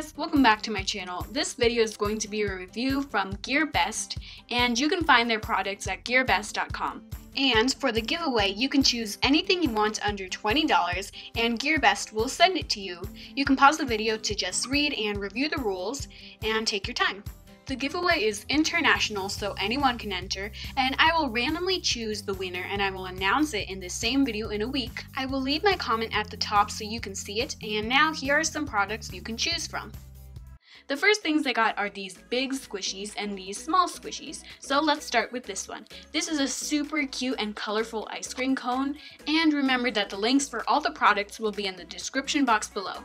guys, welcome back to my channel. This video is going to be a review from GEARBEST, and you can find their products at gearbest.com. And for the giveaway, you can choose anything you want under $20 and GEARBEST will send it to you. You can pause the video to just read and review the rules and take your time. The giveaway is international, so anyone can enter, and I will randomly choose the winner and I will announce it in the same video in a week. I will leave my comment at the top so you can see it, and now here are some products you can choose from. The first things I got are these big squishies and these small squishies, so let's start with this one. This is a super cute and colorful ice cream cone, and remember that the links for all the products will be in the description box below.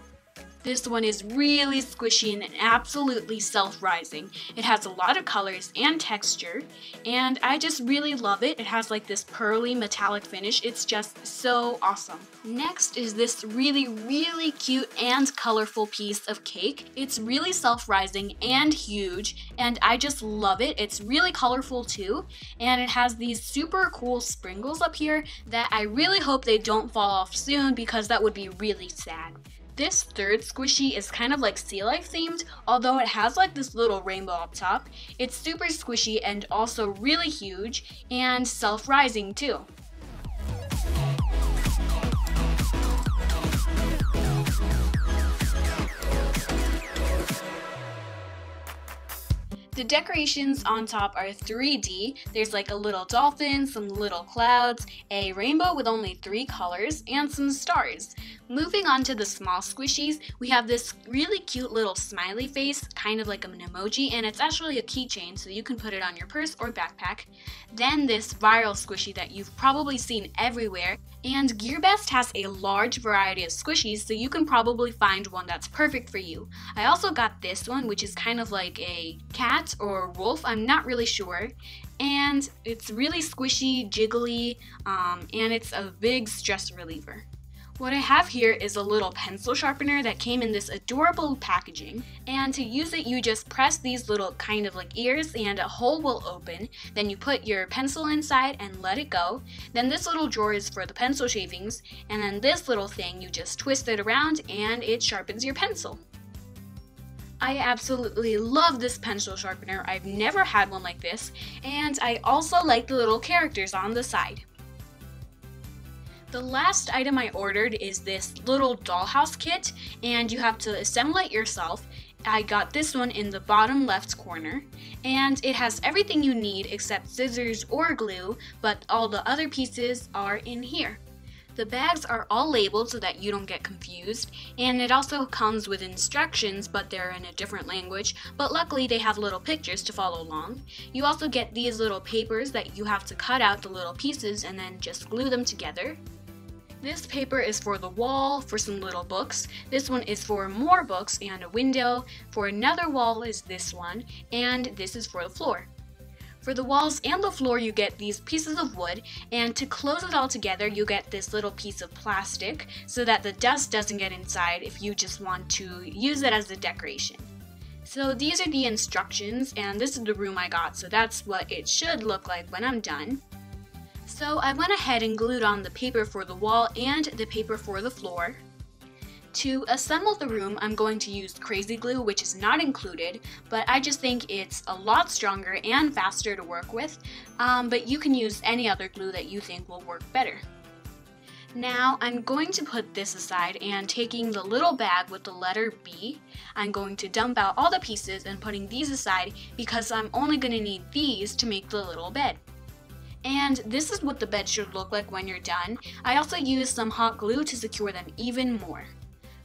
This one is really squishy and absolutely self-rising. It has a lot of colors and texture, and I just really love it. It has like this pearly metallic finish. It's just so awesome. Next is this really cute and colorful piece of cake. It's really self-rising and huge, and I just love it. It's really colorful too, and it has these super cool sprinkles up here that I really hope they don't fall off soon because that would be really sad. This third squishy is kind of like sea life themed, although it has like this little rainbow up top. It's super squishy and also really huge and self-rising too. The decorations on top are 3D. There's like a little dolphin, some little clouds, a rainbow with only 3 colors, and some stars. Moving on to the small squishies, we have this really cute little smiley face, kind of like an emoji, and it's actually a keychain, so you can put it on your purse or backpack. Then this viral squishy that you've probably seen everywhere, and GEARBEST has a large variety of squishies, so you can probably find one that's perfect for you. I also got this one, which is kind of like a cat or wolf, I'm not really sure, and it's really squishy, jiggly, and it's a big stress reliever. What I have here is a little pencil sharpener that came in this adorable packaging, and to use it you just press these little kind of like ears and a hole will open. Then you put your pencil inside and let it go. Then this little drawer is for the pencil shavings, and then this little thing you just twist it around and it sharpens your pencil. I absolutely love this pencil sharpener. I've never had one like this, and I also like the little characters on the side. The last item I ordered is this little dollhouse kit, and you have to assemble it yourself. I got this one in the bottom left corner, and it has everything you need except scissors or glue, but all the other pieces are in here. The bags are all labeled so that you don't get confused, and it also comes with instructions, but they're in a different language, but luckily they have little pictures to follow along. You also get these little papers that you have to cut out the little pieces and then just glue them together. This paper is for the wall, for some little books. This one is for more books and a window. For another wall is this one, and this is for the floor. For the walls and the floor you get these pieces of wood, and to close it all together you get this little piece of plastic so that the dust doesn't get inside if you just want to use it as a decoration. So these are the instructions, and this is the room I got, so that's what it should look like when I'm done. So I went ahead and glued on the paper for the wall and the paper for the floor. To assemble the room, I'm going to use crazy glue, which is not included, but I just think it's a lot stronger and faster to work with, but you can use any other glue that you think will work better. Now I'm going to put this aside, and taking the little bag with the letter B, I'm going to dump out all the pieces and putting these aside because I'm only going to need these to make the little bed. And this is what the bed should look like when you're done. I also used some hot glue to secure them even more.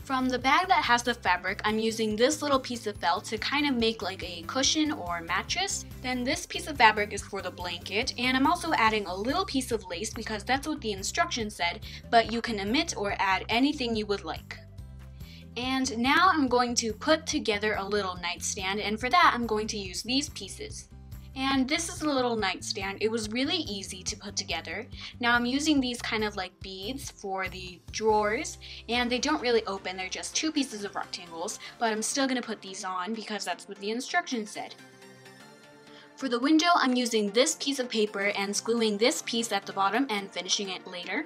From the bag that has the fabric, I'm using this little piece of felt to kind of make like a cushion or mattress. Then this piece of fabric is for the blanket, and I'm also adding a little piece of lace because that's what the instructions said, but you can omit or add anything you would like. And now I'm going to put together a little nightstand, and for that I'm going to use these pieces. And this is a little nightstand. It was really easy to put together. Now I'm using these kind of like beads for the drawers, and they don't really open, they're just 2 pieces of rectangles, but I'm still going to put these on because that's what the instructions said. For the window, I'm using this piece of paper and gluing this piece at the bottom and finishing it later.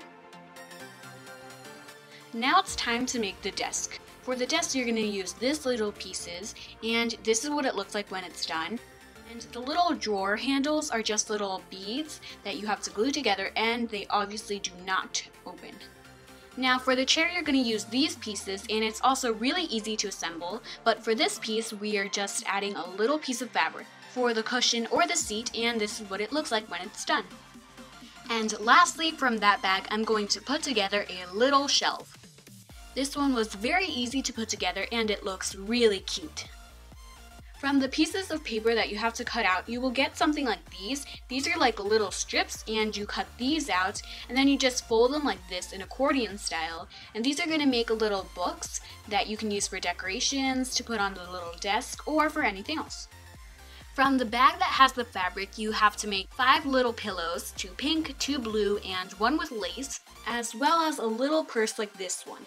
Now it's time to make the desk. For the desk, you're going to use this little pieces, and this is what it looks like when it's done. And the little drawer handles are just little beads that you have to glue together, and they obviously do not open. Now for the chair, you're going to use these pieces, and it's also really easy to assemble, but for this piece we are just adding a little piece of fabric for the cushion or the seat, and this is what it looks like when it's done. And lastly, from that bag, I'm going to put together a little shelf. This one was very easy to put together, and it looks really cute. From the pieces of paper that you have to cut out, you will get something like these. These are like little strips, and you cut these out, and then you just fold them like this in accordion style. And these are going to make little books that you can use for decorations, to put on the little desk, or for anything else. From the bag that has the fabric, you have to make 5 little pillows, 2 pink, 2 blue, and 1 with lace, as well as a little purse like this one.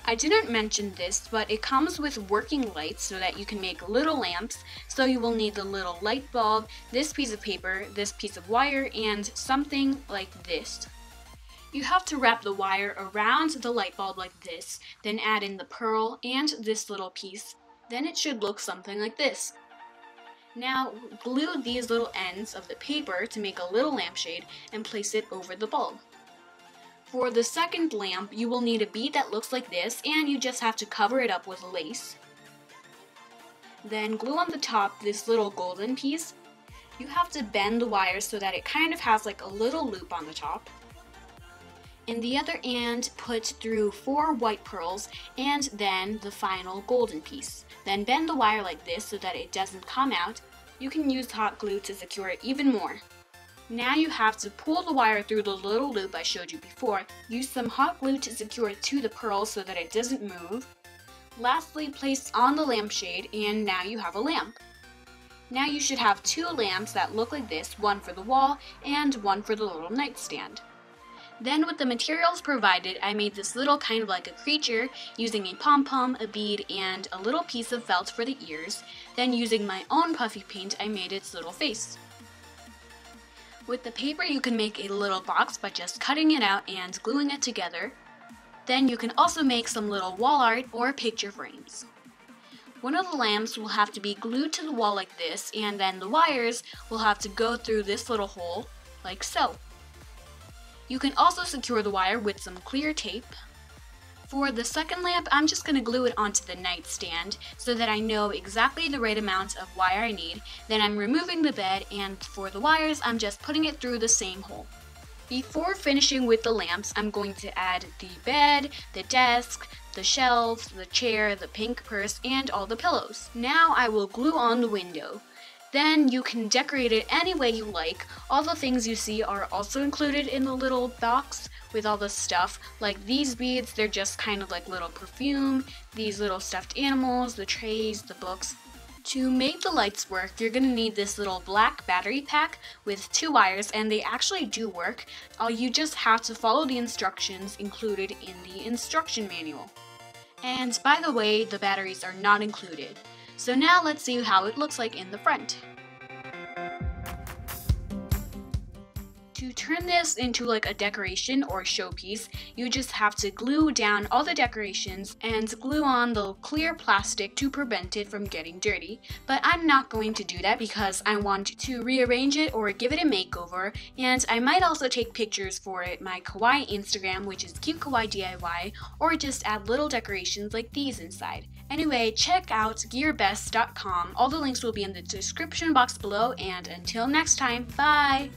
I didn't mention this, but it comes with working lights so that you can make little lamps. So you will need the little light bulb, this piece of paper, this piece of wire, and something like this. You have to wrap the wire around the light bulb like this, then add in the pearl and this little piece. Then it should look something like this. Now glue these little ends of the paper to make a little lampshade and place it over the bulb. For the second lamp, you will need a bead that looks like this, and you just have to cover it up with lace. Then glue on the top this little golden piece. You have to bend the wire so that it kind of has like a little loop on the top. In the other end, put through 4 white pearls and then the final golden piece. Then bend the wire like this so that it doesn't come out. You can use hot glue to secure it even more. Now you have to pull the wire through the little loop I showed you before. Use some hot glue to secure it to the pearl so that it doesn't move. Lastly, place on the lampshade, and now you have a lamp. Now you should have 2 lamps that look like this, one for the wall and one for the little nightstand. Then with the materials provided, I made this little kind of like a creature using a pom-pom, a bead, and a little piece of felt for the ears. Then using my own puffy paint, I made its little face. With the paper, you can make a little box by just cutting it out and gluing it together. Then you can also make some little wall art or picture frames. One of the lamps will have to be glued to the wall like this, and then the wires will have to go through this little hole, like so. You can also secure the wire with some clear tape. For the second lamp, I'm just going to glue it onto the nightstand so that I know exactly the right amount of wire I need. Then I'm removing the bed, and for the wires, I'm just putting it through the same hole. Before finishing with the lamps, I'm going to add the bed, the desk, the shelves, the chair, the pink purse, and all the pillows. Now I will glue on the window. Then you can decorate it any way you like. All the things you see are also included in the little box with all the stuff. Like these beads, they're just kind of like little perfume, these little stuffed animals, the trays, the books. To make the lights work, you're going to need this little black battery pack with 2 wires, and they actually do work. You just have to follow the instructions included in the instruction manual. And by the way, the batteries are not included. So now let's see how it looks like in the front. To turn this into like a decoration or showpiece, you just have to glue down all the decorations and glue on the clear plastic to prevent it from getting dirty. But I'm not going to do that because I want to rearrange it or give it a makeover, and I might also take pictures for it, my kawaii Instagram, which is cute kawaii DIY, or just add little decorations like these inside. Anyway, check out GEARBEST.com. All the links will be in the description box below, and until next time, bye!